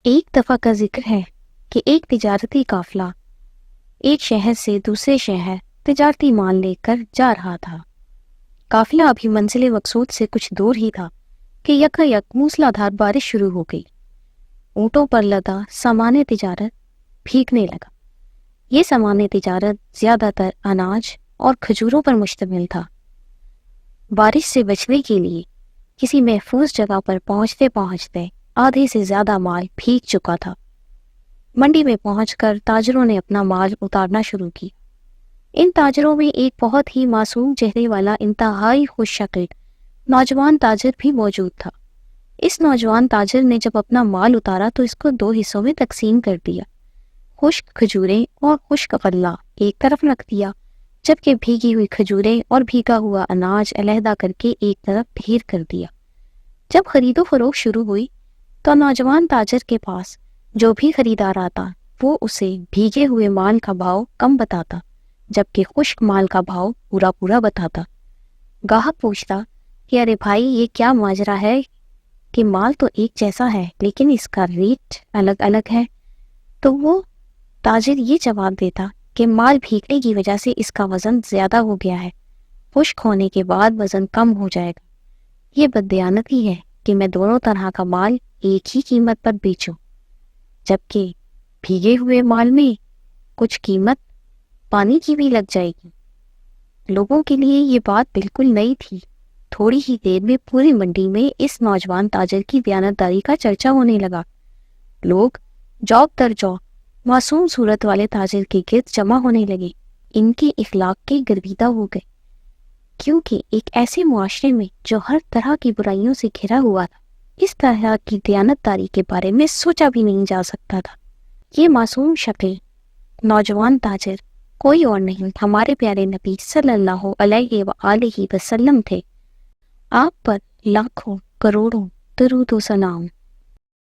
ایک دفعہ کا ذکر ہے کہ ایک تجارتی قافلہ ایک شہر سے دوسرے شہر تجارتی مال لے کر جا رہا تھا۔ قافلہ ابھی منزل مقصود سے کچھ دور ہی تھا کہ یکایک موسلادھار بارش شروع ہو گئی۔ اونٹوں پر لدا سامان تجارت بھیگنے لگا۔ یہ سامان تجارت زیادہ تر اناج اور کھجوروں پر مشتمل تھا۔ بارش سے بچنے کے لیے کسی محفوظ جگہ پر پہنچتے پہنچتے آدھے سے زیادہ مال بھیگ چکا تھا۔ منڈی میں پہنچ کر تاجروں نے اپنا مال اتارنا شروع کیا۔ ان تاجروں میں ایک بہت ہی معصوم چہرے والا انتہائی خوش شکل نوجوان تاجر بھی موجود تھا۔ اس نوجوان تاجر نے جب اپنا مال اتارا تو اس کو 2 حصوں میں تقسیم کر دیا۔ خشک کھجوریں اور خشک غلہ ایک طرف رکھ دیا، جبکہ بھیگی ہوئی کھجوریں اور بھیگا ہوا اناج علیحدہ کر کے ایک طرف ڈھیر کر دیا۔ جب خرید و فروخت شروع ہوئی تو نوجوان تاجر کے پاس جو بھی خریدار آتا وہ اسے بھیگے ہوئے مال کا بھاؤ کم بتاتا، جبکہ خشک مال کا بھاؤ پورا پورا بتاتا۔ گاہک پوچھتا کہ ارے بھائی، یہ کیا ماجرا ہے کہ مال تو ایک جیسا ہے لیکن اس کا ریٹ الگ الگ ہے؟ تو وہ تاجر یہ جواب دیتا کہ مال بھیگنے کی وجہ سے اس کا وزن زیادہ ہو گیا ہے، خشک ہونے کے بعد وزن کم ہو جائے گا۔ یہ بددیانتی ہے کہ میں دونوں طرح کا مال ایک ہی قیمت پر بیچوں، جبکہ بھیگے ہوئے مال میں کچھ قیمت پانی کی بھی لگ جائے گی۔ لوگوں کے لیے یہ بات بالکل نئی تھی۔ تھوڑی ہی دیر میں پوری منڈی میں اس نوجوان تاجر کی دیانتداری کا چرچا ہونے لگا۔ لوگ جوب در جوب معصوم صورت والے تاجر کے گرد جمع ہونے لگے۔ ان کے اخلاق کے گرویدہ ہو گئے، کیونکہ ایک ایسے معاشرے میں جو ہر طرح کی برائیوں سے گھرا ہوا تھا، اس طرح کی دیانتداری کے بارے میں سوچا بھی نہیں جا سکتا تھا۔ یہ معصوم شکل نوجوان تاجر کوئی اور نہیں، ہمارے پیارے نبی صلی اللہ علیہ وآلہ وسلم تھے۔ آپ پر لاکھوں کروڑوں درود و سلام۔